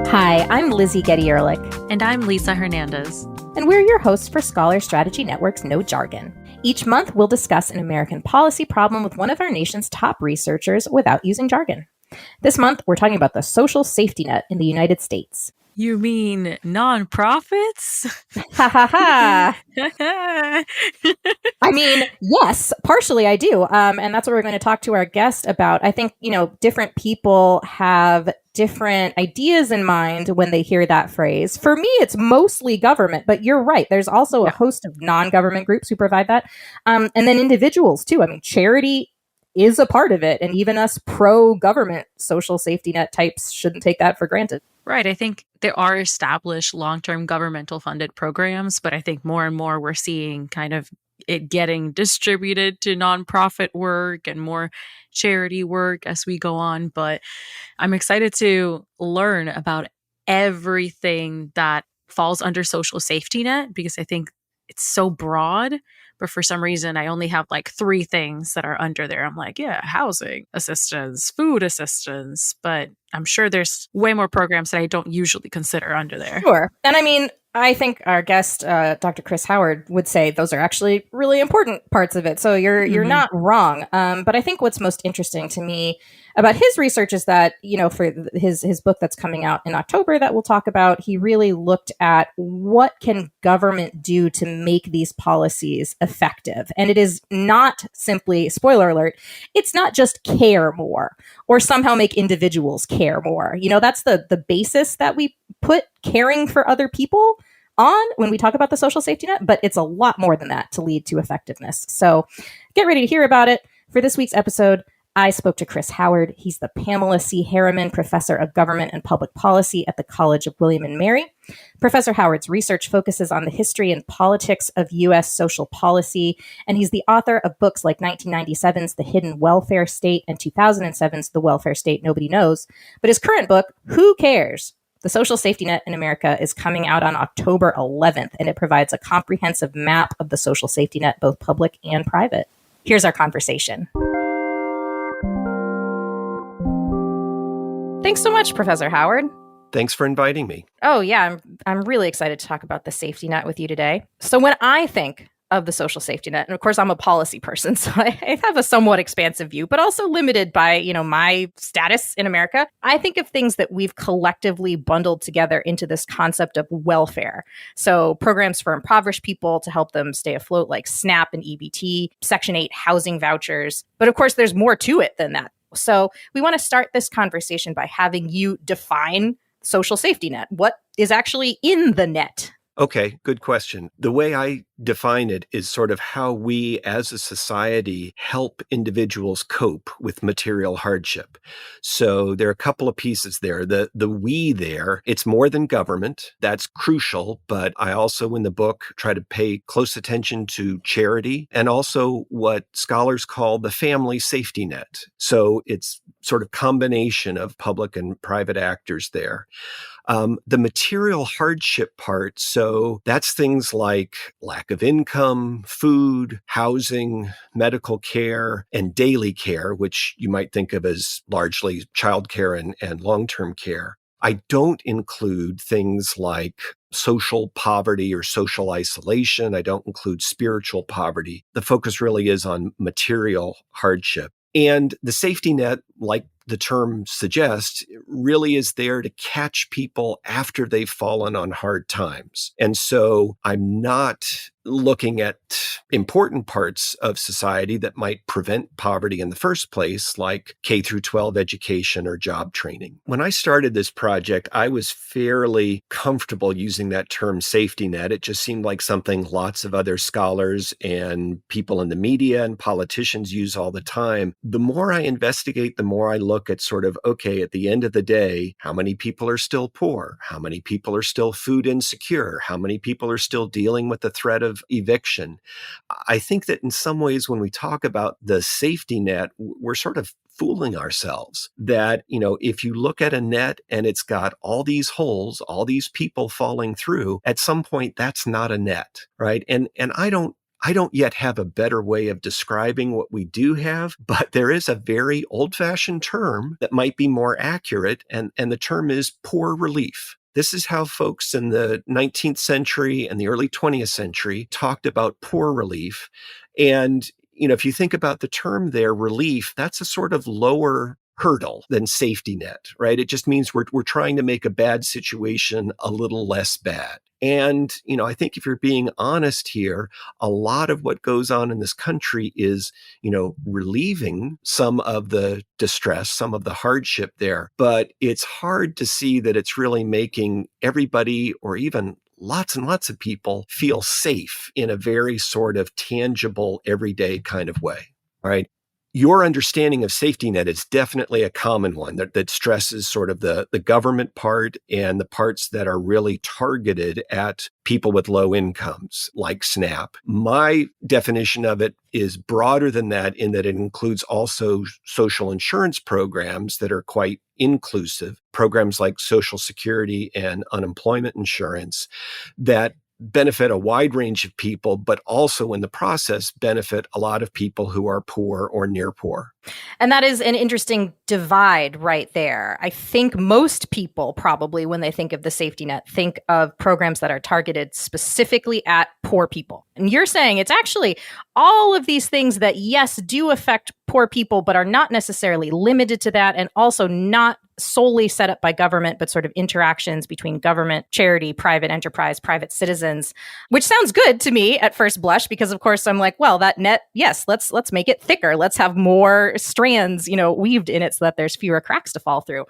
Hi, I'm Lizzie Getty-Ehrlich. And I'm Lisa Hernandez. And we're your hosts for Scholar Strategy Network's No Jargon. Each month, we'll discuss an American policy problem with one of our nation's top researchers without using jargon. This month, we're talking about the social safety net in the United States. You mean nonprofits? Ha ha ha! I mean, yes, partially I do. And that's what we're going to talk to our guest about. I think, different people have different ideas in mind when they hear that phrase. For me, it's mostly government, but you're right. There's also a host of non-government groups who provide that. And then individuals too. I mean, charity is a part of it. And even us pro-government social safety net types shouldn't take that for granted. Right. I think there are established long-term governmental funded programs, but I think more and more we're seeing kind of it getting distributed to nonprofit work and more charity work as we go on. But I'm excited to learn about everything that falls under social safety net because I think it's so broad. But for some reason, I only have like 3 things that are under there. I'm like, yeah, housing assistance, food assistance. But I'm sure there's way more programs that I don't usually consider under there. Sure. And I mean, I think our guest, Dr. Chris Howard, would say those are actually really important parts of it. So you're not wrong. But I think what's most interesting to me about his research is that, for his book that's coming out in October that we'll talk about, he really looked at what can government do to make these policies effective. And it is not simply, spoiler alert, it's not just care more or somehow make individuals care more. That's the basis that we put caring for other people on when we talk about the social safety net, but it's a lot more than that to lead to effectiveness. So get ready to hear about it. For this week's episode, I spoke to Chris Howard. He's the Pamela C. Harriman Professor of Government and Public Policy at the College of William and Mary. Professor Howard's research focuses on the history and politics of U.S. social policy, and he's the author of books like 1997's The Hidden Welfare State and 2007's The Welfare State Nobody Knows. But his current book, Who Cares? The Social Safety Net in America, is coming out on October 11th, and it provides a comprehensive map of the social safety net, both public and private. Here's our conversation. Thanks so much, Professor Howard. Thanks for inviting me. Oh, yeah. I'm really excited to talk about the safety net with you today. So when I think of the social safety net, and of course I'm a policy person, so I have a somewhat expansive view, but also limited by, my status in America. I think of things that we've collectively bundled together into this concept of welfare. So programs for impoverished people to help them stay afloat, like SNAP and EBT, Section 8 housing vouchers. But of course, there's more to it than that. So we want to start this conversation by having you define social safety net. What is actually in the net? Okay, good question. The way I define it is sort of how we as a society help individuals cope with material hardship. So there are a couple of pieces there. The we there, it's more than government. That's crucial. But I also in the book try to pay close attention to charity and also what scholars call the family safety net. So it's sort of combination of public and private actors there. The material hardship part, so that's things like lack of income, food, housing, medical care, and daily care, which you might think of as largely childcare and long-term care. I don't include things like social poverty or social isolation. I don't include spiritual poverty. The focus really is on material hardship. And the safety net, like the term suggests, really is there to catch people after they've fallen on hard times. And so I'm not looking at important parts of society that might prevent poverty in the first place, like K through 12 education or job training. When I started this project, I was fairly comfortable using that term safety net. It just seemed like something lots of other scholars and people in the media and politicians use all the time. The more I investigate, the more I look at sort of, okay, at the end of the day, how many people are still poor? How many people are still food insecure? How many people are still dealing with the threat of eviction? I think that in some ways, when we talk about the safety net, we're sort of fooling ourselves that, if you look at a net and it's got all these holes, all these people falling through, at some point, that's not a net, right? And I don't I don't yet have a better way of describing what we do have, but there is a very old-fashioned term that might be more accurate, and the term is poor relief. This is how folks in the 19th century and the early 20th century talked about poor relief. And, if you think about the term there, relief, that's a sort of lower hurdle than safety net, right? It just means we're trying to make a bad situation a little less bad. And, I think if you're being honest here, a lot of what goes on in this country is, relieving some of the distress, some of the hardship there. But it's hard to see that it's really making everybody, or even lots and lots of people, feel safe in a very sort of tangible, everyday kind of way. All right. Your understanding of safety net is definitely a common one that stresses sort of the government part and the parts that are really targeted at people with low incomes, like SNAP. My definition of it is broader than that, in that it includes also social insurance programs that are quite inclusive, programs like Social Security and unemployment insurance that benefit a wide range of people, but also in the process benefit a lot of people who are poor or near poor. And that is an interesting divide right there. I think most people probably, when they think of the safety net, think of programs that are targeted specifically at poor people. And you're saying it's actually all of these things that, yes, do affect poor people, but are not necessarily limited to that, and also not solely set up by government, but sort of interactions between government, charity, private enterprise, private citizens, which sounds good to me at first blush, because of course I'm like, well, that net, yes, let's make it thicker. Let's have more strands, weaved in it so that there's fewer cracks to fall through.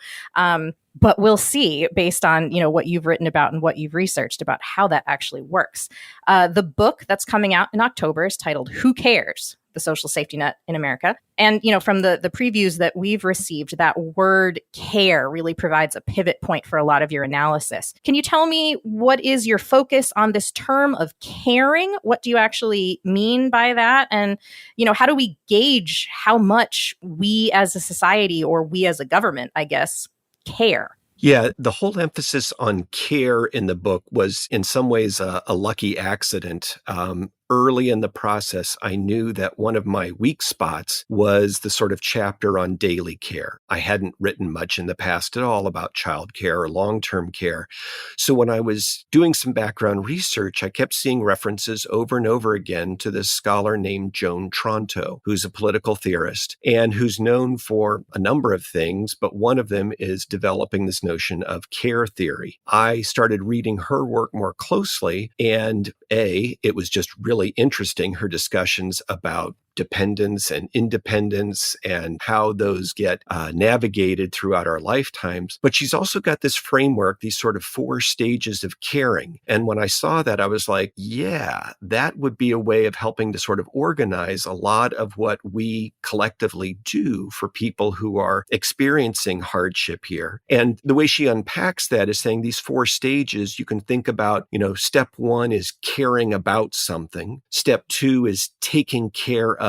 But we'll see, based on, what you've written about and what you've researched about how that actually works. The book that's coming out in October is titled Who Cares? The Social Safety Net in America. And, from the previews that we've received, that word care really provides a pivot point for a lot of your analysis. Can you tell me, what is your focus on this term of caring? What do you actually mean by that? And, how do we gauge how much we as a society, or we as a government, I guess, care? Yeah, the whole emphasis on care in the book was in some ways a lucky accident. Early in the process, I knew that one of my weak spots was the sort of chapter on daily care. I hadn't written much in the past at all about childcare or long-term care. So when I was doing some background research, I kept seeing references over and over again to this scholar named Joan Tronto, who's a political theorist and who's known for a number of things, but one of them is developing this notion of care theory. I started reading her work more closely, and it was just really interesting, her discussions about dependence and independence and how those get navigated throughout our lifetimes. But she's also got this framework, these sort of 4 stages of caring. And when I saw that, I was like, yeah, that would be a way of helping to sort of organize a lot of what we collectively do for people who are experiencing hardship here. And the way she unpacks that is saying these 4 stages, you can think about, step 1 is caring about something. Step 2 is taking care of.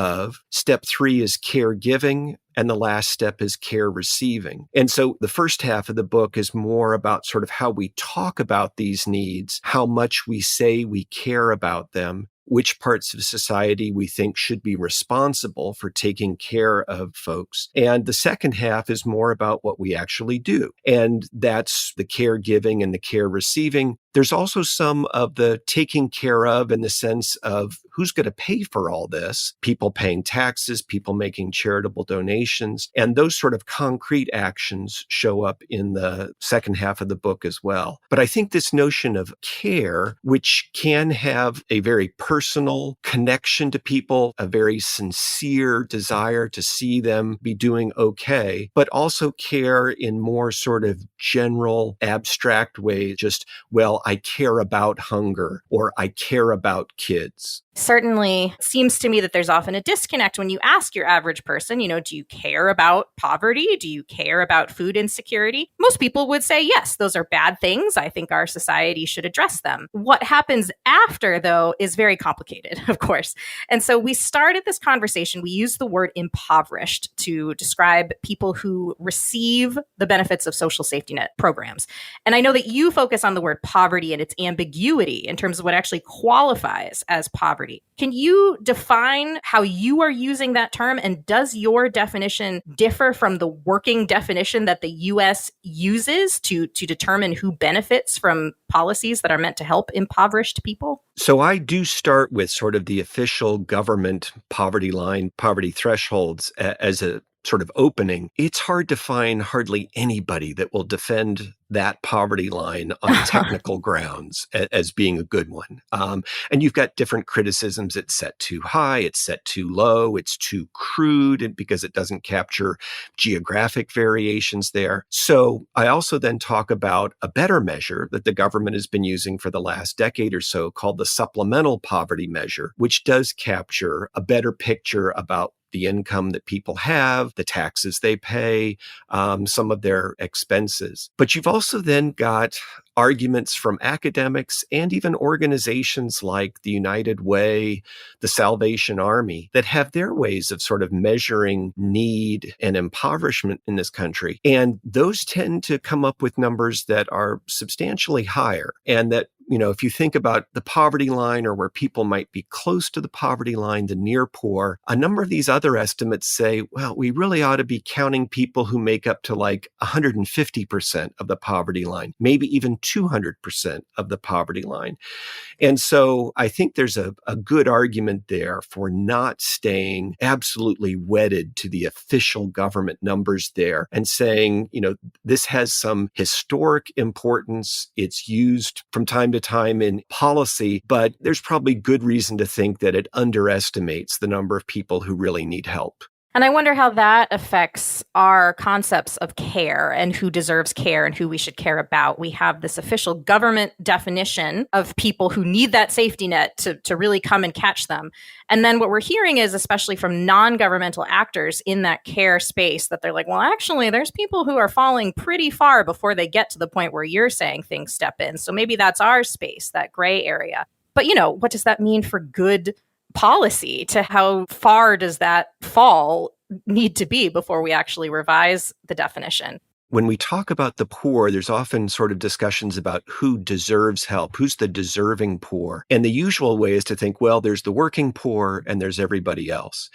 Step 3 is caregiving. And the last step is care receiving. And so the first half of the book is more about sort of how we talk about these needs, how much we say we care about them, which parts of society we think should be responsible for taking care of folks. And the second half is more about what we actually do. And that's the caregiving and the care receiving. There's also some of the taking care of, in the sense of who's going to pay for all this, people paying taxes, people making charitable donations, and those sort of concrete actions show up in the second half of the book as well. But I think this notion of care, which can have a very personal connection to people, a very sincere desire to see them be doing okay, but also care in more sort of general, abstract ways, just, well, I care about hunger, or I care about kids. Certainly seems to me that there's often a disconnect when you ask your average person, do you care about poverty? Do you care about food insecurity? Most people would say, yes, those are bad things. I think our society should address them. What happens after, though, is very complicated, of course. And so we started this conversation. We used the word impoverished to describe people who receive the benefits of social safety net programs. And I know that you focus on the word poverty poverty and its ambiguity in terms of what actually qualifies as poverty. Can you define how you are using that term? And does your definition differ from the working definition that the US uses to determine who benefits from policies that are meant to help impoverished people? So I do start with sort of the official government poverty line, poverty thresholds as a sort of opening. It's hard to find hardly anybody that will defend that poverty line on technical grounds as being a good one. And you've got different criticisms. It's set too high, it's set too low, it's too crude because it doesn't capture geographic variations there. So I also then talk about a better measure that the government has been using for the last decade or so called the supplemental poverty measure, which does capture a better picture about the income that people have, the taxes they pay, some of their expenses. But you've also then got arguments from academics and even organizations like the United Way, the Salvation Army, that have their ways of sort of measuring need and impoverishment in this country. And those tend to come up with numbers that are substantially higher. And that, if you think about the poverty line or where people might be close to the poverty line, the near poor, a number of these other estimates say, well, we really ought to be counting people who make up to like 150% of the poverty line, maybe even 200% of the poverty line. And so I think there's a good argument there for not staying absolutely wedded to the official government numbers there and saying, this has some historic importance. It's used from time to time in policy, but there's probably good reason to think that it underestimates the number of people who really need help. And I wonder how that affects our concepts of care and who deserves care and who we should care about. We have this official government definition of people who need that safety net to really come and catch them. And then what we're hearing is, especially from non-governmental actors in that care space, that they're like, well, actually, there's people who are falling pretty far before they get to the point where you're saying things step in. So maybe that's our space, that gray area. But, what does that mean for good policy? To how far does that fall need to be before we actually revise the definition? When we talk about the poor, there's often sort of discussions about who deserves help, who's the deserving poor. And the usual way is to think, well, there's the working poor and there's everybody else.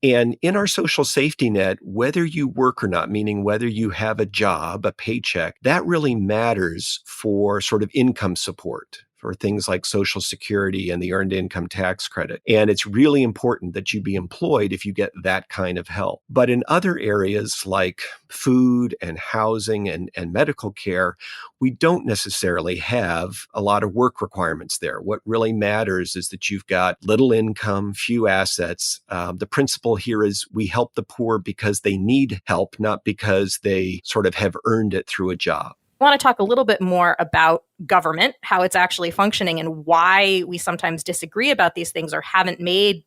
And in our social safety net, whether you work or not, meaning whether you have a job, a paycheck, that really matters for sort of income support, for things like Social Security and the Earned Income Tax Credit. And it's really important that you be employed if you get that kind of help. But in other areas like food and housing and medical care, we don't necessarily have a lot of work requirements there. What really matters is that you've got little income, few assets. The principle here is we help the poor because they need help, not because they sort of have earned it through a job. I want to talk a little bit more about government, how it's actually functioning, and why we sometimes disagree about these things or haven't made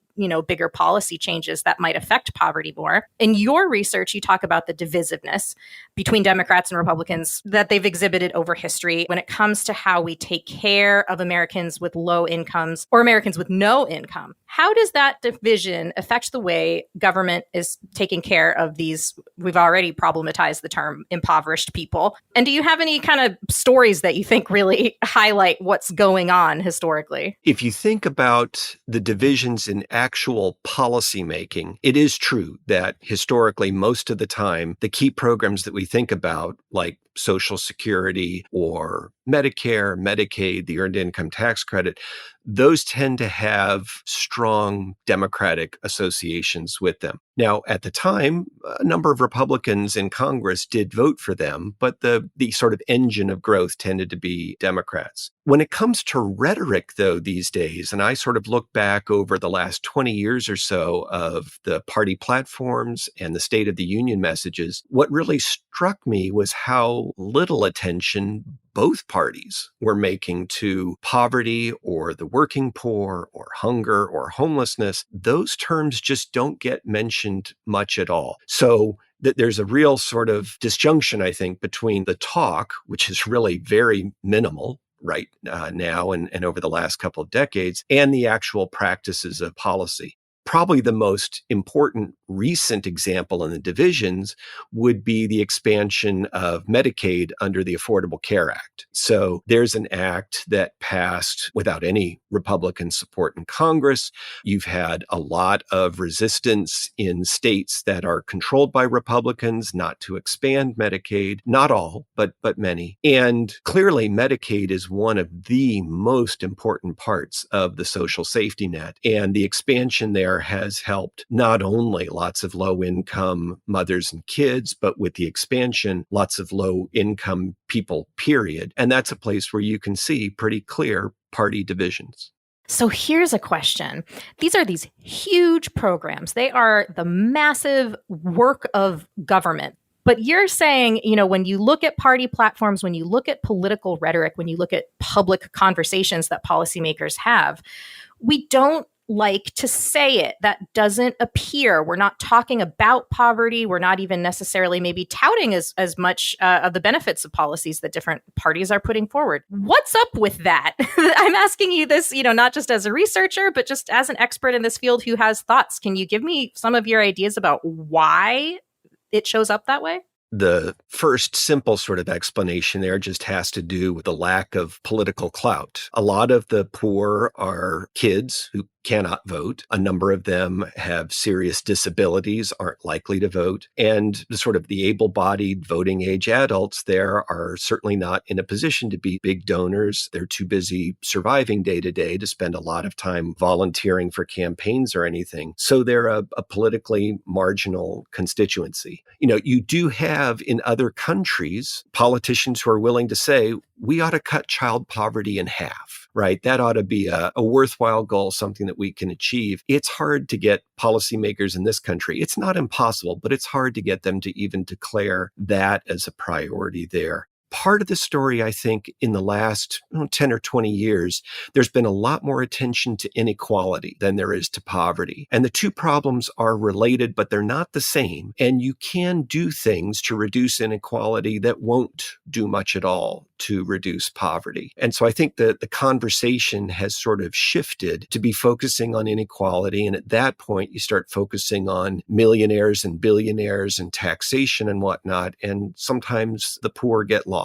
bigger policy changes that might affect poverty more. In your research, you talk about the divisiveness between Democrats and Republicans that they've exhibited over history when it comes to how we take care of Americans with low incomes or Americans with no income. How does that division affect the way government is taking care of these? We've already problematized the term impoverished people. And do you have any kind of stories that you think really highlight what's going on historically? If you think about the divisions in actual policy making, it is true that historically, most of the time, the key programs that we think about, like Social Security or Medicare, Medicaid, the Earned Income Tax Credit, those tend to have strong Democratic associations with them. Now, at the time, a number of Republicans in Congress did vote for them, but the sort of engine of growth tended to be Democrats. When it comes to rhetoric, though, these days, and I sort of look back over the last 20 years or so of the party platforms and the State of the Union messages, what really struck me was how little attention both parties were making to poverty or the working poor or hunger or homelessness. Those terms just don't get mentioned much at all. So there's a real sort of disjunction, I think, between the talk, which is really very minimal right now and over the last couple of decades, and the actual practices of policy. Probably the most important recent example in the divisions would be the expansion of Medicaid under the Affordable Care Act. So there's an act that passed without any Republican support in Congress. You've had a lot of resistance in states that are controlled by Republicans not to expand Medicaid. Not all, but many. And clearly Medicaid is one of the most important parts of the social safety net. And the expansion there has helped not only lots of low-income mothers and kids, but with the expansion, lots of low-income people, period. And that's a place where you can see pretty clear party divisions. So here's a question. These are these huge programs. They are the massive work of government. But you're saying, when you look at party platforms, when you look at political rhetoric, when you look at public conversations that policymakers have, we don't like to say it. That doesn't appear. We're not talking about poverty. We're not even necessarily maybe touting as much of the benefits of policies that different parties are putting forward. What's up with that? I'm asking you this, not just as a researcher, but just as an expert in this field who has thoughts. Can you give me some of your ideas about why it shows up that way? The first simple sort of explanation there just has to do with the lack of political clout. A lot of the poor are kids who cannot vote. A number of them have serious disabilities, aren't likely to vote. And the sort of the able-bodied voting age adults there are certainly not in a position to be big donors. They're too busy surviving day to day to spend a lot of time volunteering for campaigns or anything. So they're a politically marginal constituency. You do have in other countries politicians who are willing to say, we ought to cut child poverty in half, right? That ought to be a worthwhile goal, something that we can achieve. It's hard to get policymakers in this country. It's not impossible, but it's hard to get them to even declare that as a priority there. Part of the story, I think, in the last 10 or 20 years, there's been a lot more attention to inequality than there is to poverty. And the two problems are related, but they're not the same. And you can do things to reduce inequality that won't do much at all to reduce poverty. And so I think that the conversation has sort of shifted to be focusing on inequality. And at that point, you start focusing on millionaires and billionaires and taxation and whatnot. And sometimes the poor get lost.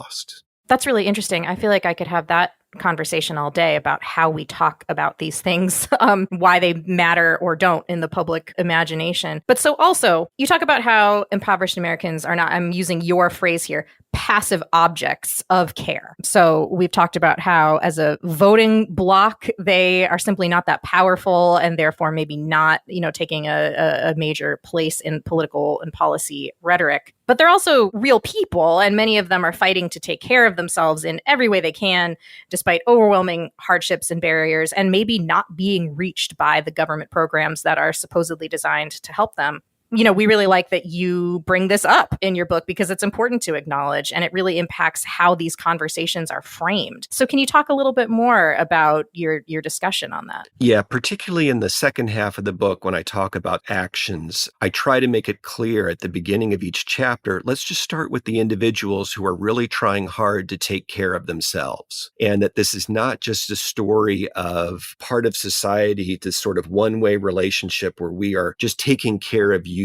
That's really interesting. I feel like I could have that conversation all day about how we talk about these things, why they matter or don't in the public imagination. But so also, you talk about how impoverished Americans are not, I'm using your phrase here, passive objects of care. So we've talked about how as a voting bloc, they are simply not that powerful and therefore maybe not, taking a major place in political and policy rhetoric. But they're also real people, and many of them are fighting to take care of themselves in every way they can, despite overwhelming hardships and barriers, and maybe not being reached by the government programs that are supposedly designed to help them. We really like that you bring this up in your book because it's important to acknowledge and it really impacts how these conversations are framed. So can you talk a little bit more about your discussion on that? Yeah, particularly in the second half of the book, when I talk about actions, I try to make it clear at the beginning of each chapter, let's just start with the individuals who are really trying hard to take care of themselves. And that this is not just a story of part of society, this sort of one-way relationship where we are just taking care of you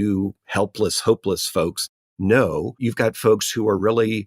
helpless, hopeless folks. No, you've got folks who are really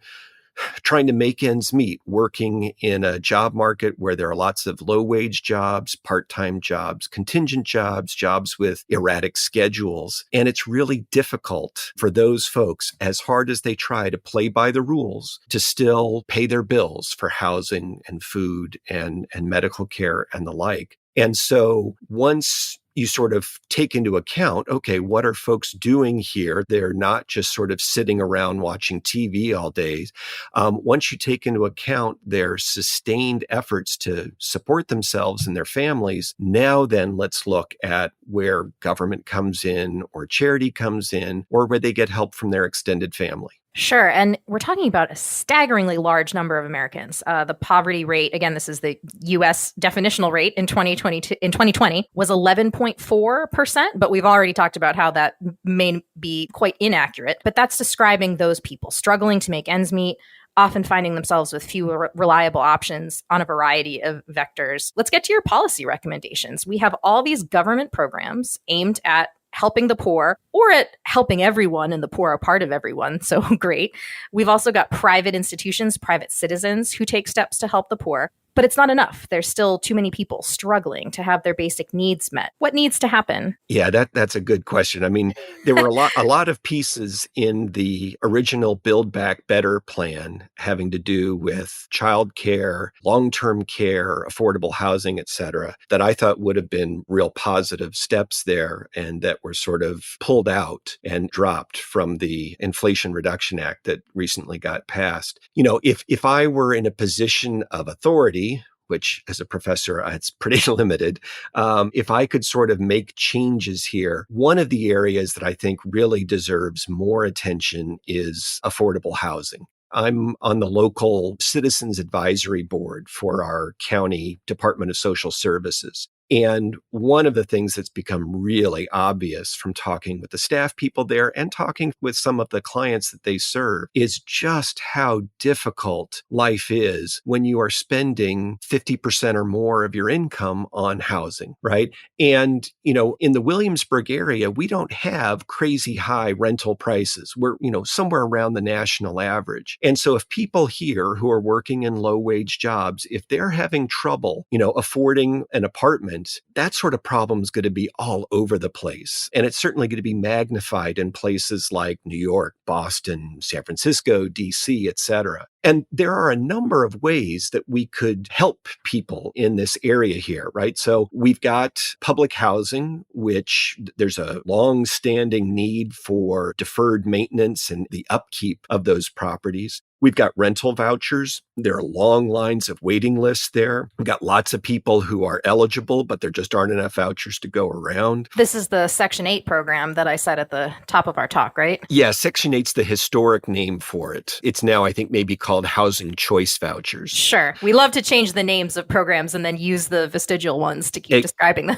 trying to make ends meet, working in a job market where there are lots of low-wage jobs, part-time jobs, contingent jobs, jobs with erratic schedules. And it's really difficult for those folks, as hard as they try to play by the rules, to still pay their bills for housing and food and medical care and the like. And so once you sort of take into account, okay, what are folks doing here? They're not just sort of sitting around watching TV all day. Once you take into account their sustained efforts to support themselves and their families, now then let's look at where government comes in or charity comes in or where they get help from their extended family. Sure. And we're talking about a staggeringly large number of Americans. The poverty rate, again, this is the U.S. definitional rate in 2020, was 11.4%. But we've already talked about how that may be quite inaccurate. But that's describing those people struggling to make ends meet, often finding themselves with fewer reliable options on a variety of vectors. Let's get to your policy recommendations. We have all these government programs aimed at helping the poor or at helping everyone, and the poor are part of everyone. So great. We've also got private institutions, private citizens who take steps to help the poor. But it's not enough. There's still too many people struggling to have their basic needs met. What needs to happen? Yeah, that's a good question. I mean, there were a lot of pieces in the original Build Back Better plan having to do with childcare, long-term care, affordable housing, et cetera, that I thought would have been real positive steps there and that were sort of pulled out and dropped from the Inflation Reduction Act that recently got passed. If I were in a position of authority, which as a professor, it's pretty limited. If I could sort of make changes here, one of the areas that I think really deserves more attention is affordable housing. I'm on the local Citizens Advisory Board for our county Department of Social Services. And one of the things that's become really obvious from talking with the staff people there and talking with some of the clients that they serve is just how difficult life is when you are spending 50% or more of your income on housing, right? And, in the Williamsburg area, we don't have crazy high rental prices. We're, somewhere around the national average. And so if people here who are working in low wage jobs, if they're having trouble, affording an apartment, that sort of problem is going to be all over the place. And it's certainly going to be magnified in places like New York, Boston, San Francisco, DC, et cetera. And there are a number of ways that we could help people in this area here, right? So we've got public housing, which there's a long-standing need for deferred maintenance and the upkeep of those properties. We've got rental vouchers. There are long lines of waiting lists there. We've got lots of people who are eligible, but there just aren't enough vouchers to go around. This is the Section 8 program that I said at the top of our talk, right? Yeah, Section 8's the historic name for it. It's now, I think, maybe called Housing Choice Vouchers. Sure. We love to change the names of programs and then use the vestigial ones to keep describing them.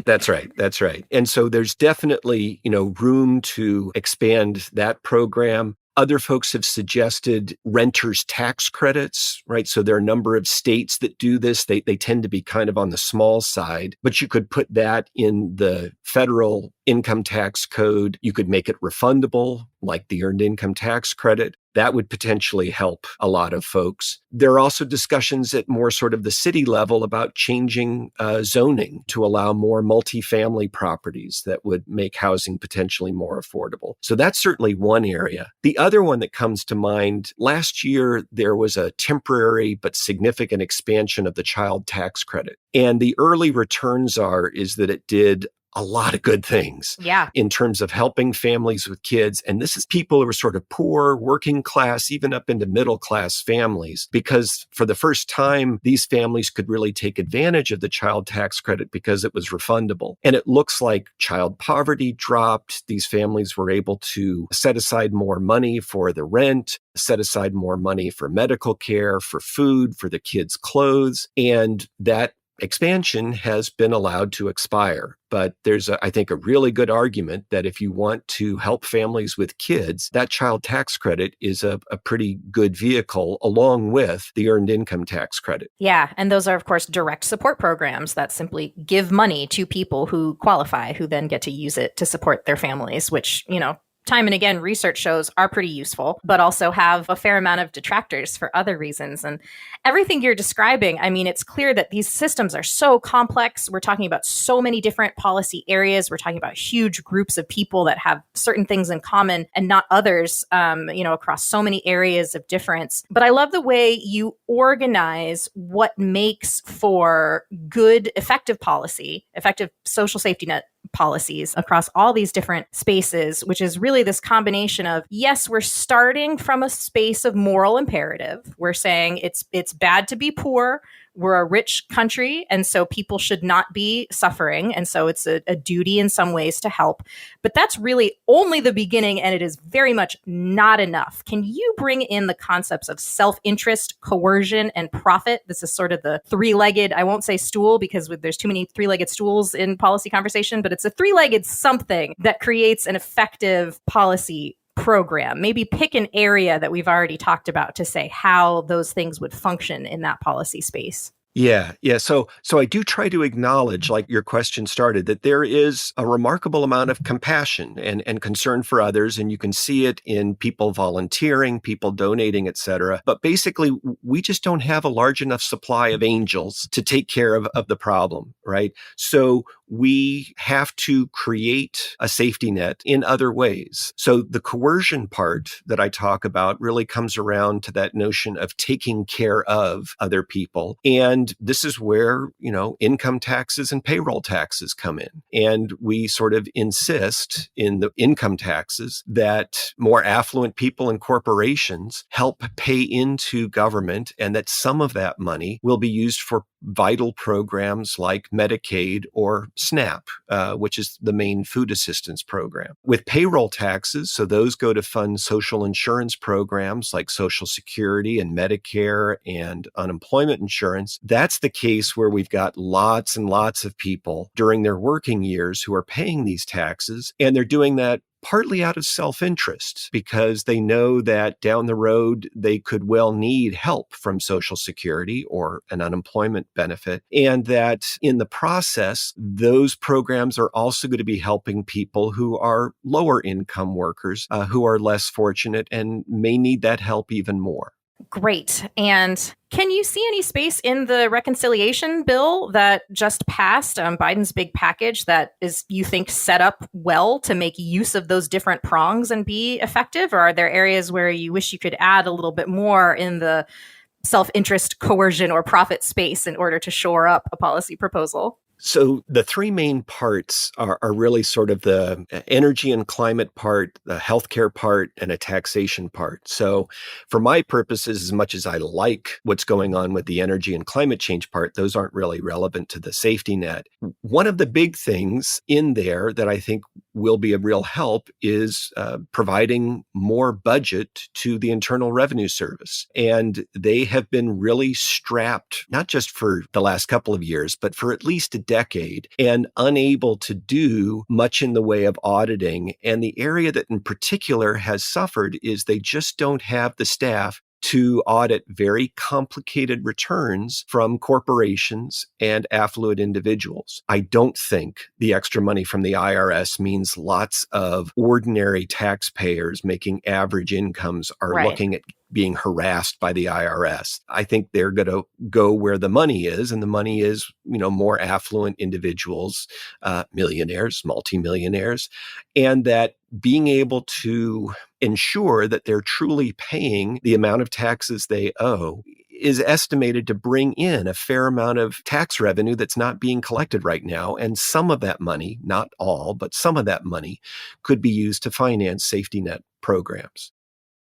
That's right. That's right. And so there's definitely, room to expand that program. Other folks have suggested renters tax credits, right? So there are a number of states that do this. They tend to be kind of on the small side, but you could put that in the federal income tax code. You could make it refundable, like the earned income tax credit. That would potentially help a lot of folks. There are also discussions at more sort of the city level about changing zoning to allow more multifamily properties that would make housing potentially more affordable. So that's certainly one area. The other one that comes to mind, last year, there was a temporary but significant expansion of the child tax credit. And the early returns is that it did a lot of good things in terms of helping families with kids. And this is people who are sort of poor, working class, even up into middle class families, because for the first time, these families could really take advantage of the child tax credit because it was refundable. And it looks like child poverty dropped. These families were able to set aside more money for the rent, set aside more money for medical care, for food, for the kids' clothes. And that expansion has been allowed to expire. But there's, I think, a really good argument that if you want to help families with kids, that child tax credit is a pretty good vehicle along with the earned income tax credit. Yeah. And those are, of course, direct support programs that simply give money to people who qualify, who then get to use it to support their families, which, time and again, research shows are pretty useful, but also have a fair amount of detractors for other reasons. And everything you're describing, I mean, it's clear that these systems are so complex. We're talking about so many different policy areas. We're talking about huge groups of people that have certain things in common and not others, across so many areas of difference. But I love the way you organize what makes for good, effective policy, effective social safety net policies across all these different spaces, which is really this combination of, yes, we're starting from a space of moral imperative. We're saying it's bad to be poor. We're a rich country, and so people should not be suffering. And so it's a duty in some ways to help. But that's really only the beginning, and it is very much not enough. Can you bring in the concepts of self-interest, coercion, and profit? This is sort of the three-legged, I won't say stool because there's too many three-legged stools in policy conversation, but it's a three-legged something that creates an effective policy program? Maybe pick an area that we've already talked about to say how those things would function in that policy space. Yeah. So I do try to acknowledge, like your question started, that there is a remarkable amount of compassion and concern for others. And you can see it in people volunteering, people donating, et cetera. But basically, we just don't have a large enough supply of angels to take care of the problem, right? So we have to create a safety net in other ways. So the coercion part that I talk about really comes around to that notion of taking care of other people. And this is where, income taxes and payroll taxes come in. And we sort of insist in the income taxes that more affluent people and corporations help pay into government, and that some of that money will be used for vital programs like Medicaid or SNAP, which is the main food assistance program. With payroll taxes, so those go to fund social insurance programs like Social Security and Medicare and unemployment insurance. That's the case where we've got lots and lots of people during their working years who are paying these taxes, and they're doing that partly out of self-interest because they know that down the road they could well need help from Social Security or an unemployment benefit, and that in the process, those programs are also going to be helping people who are lower income workers who are less fortunate and may need that help even more. Great. And can you see any space in the reconciliation bill that just passed, Biden's big package, that is, you think, set up well to make use of those different prongs and be effective? Or are there areas where you wish you could add a little bit more in the self-interest, coercion, or profit space in order to shore up a policy proposal? So the three main parts are really sort of the energy and climate part, the healthcare part, and a taxation part. So for my purposes, as much as I like what's going on with the energy and climate change part, those aren't really relevant to the safety net. One of the big things in there that I think will be a real help is providing more budget to the Internal Revenue Service. And they have been really strapped, not just for the last couple of years, but for at least a decade, and unable to do much in the way of auditing. And the area that in particular has suffered is they just don't have the staff to audit very complicated returns from corporations and affluent individuals. I don't think the extra money from the IRS means lots of ordinary taxpayers making average incomes are looking at being harassed by the IRS. I think they're going to go where the money is, and the money is, more affluent individuals, millionaires, multimillionaires, and that being able to ensure that they're truly paying the amount of taxes they owe is estimated to bring in a fair amount of tax revenue that's not being collected right now. And some of that money, not all, but some of that money could be used to finance safety net programs.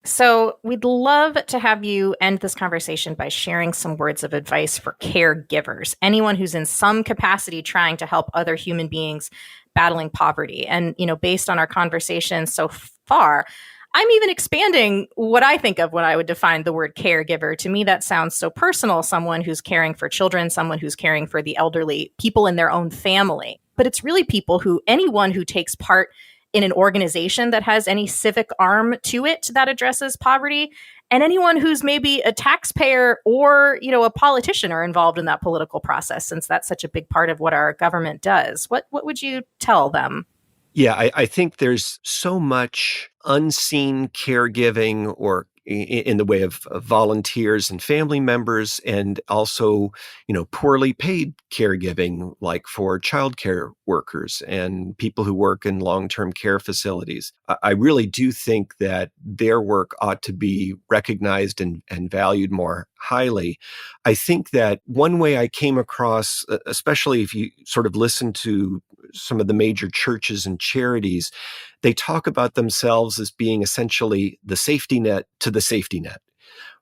So we'd love to have you end this conversation by sharing some words of advice for caregivers, anyone who's in some capacity trying to help other human beings battling poverty. And, based on our conversation so far, I'm even expanding what I think of when I would define the word caregiver. To me, that sounds so personal. Someone who's caring for children, someone who's caring for the elderly, people in their own family. But it's really anyone who takes part in an organization that has any civic arm to it that addresses poverty, and anyone who's maybe a taxpayer or, a politician are involved in that political process, since that's such a big part of what our government does. What would you tell them? Yeah, I think there's so much unseen caregiving or in the way of volunteers and family members, and also, poorly paid caregiving, like for childcare workers and people who work in long-term care facilities. I really do think that their work ought to be recognized and valued more highly. I think that one way I came across, especially if you sort of listen to some of the major churches and charities, they talk about themselves as being essentially the safety net to the safety net,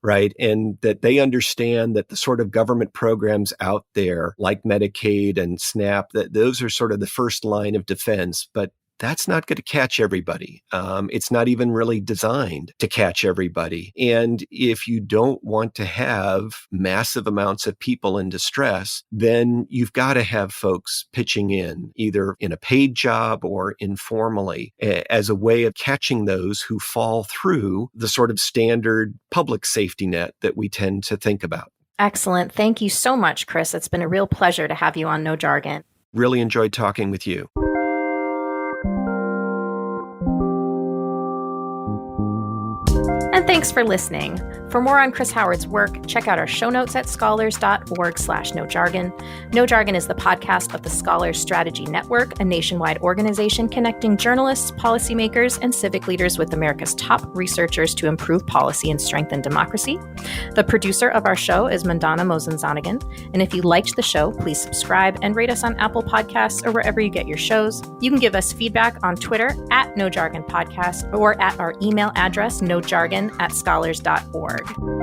right? And that they understand that the sort of government programs out there like Medicaid and SNAP, that those are sort of the first line of defense, but that's not going to catch everybody. It's not even really designed to catch everybody. And if you don't want to have massive amounts of people in distress, then you've got to have folks pitching in, either in a paid job or informally, as a way of catching those who fall through the sort of standard public safety net that we tend to think about. Excellent. Thank you so much, Chris. It's been a real pleasure to have you on No Jargon. Really enjoyed talking with you. And thanks for listening. For more on Chris Howard's work, check out our show notes at scholars.org/nojargon. No Jargon is the podcast of the Scholars Strategy Network, a nationwide organization connecting journalists, policymakers, and civic leaders with America's top researchers to improve policy and strengthen democracy. The producer of our show is Mandana Mosen-Zonigan. And if you liked the show, please subscribe and rate us on Apple Podcasts or wherever you get your shows. You can give us feedback on Twitter at No Jargon Podcast or at our email address, nojargon@scholars.org.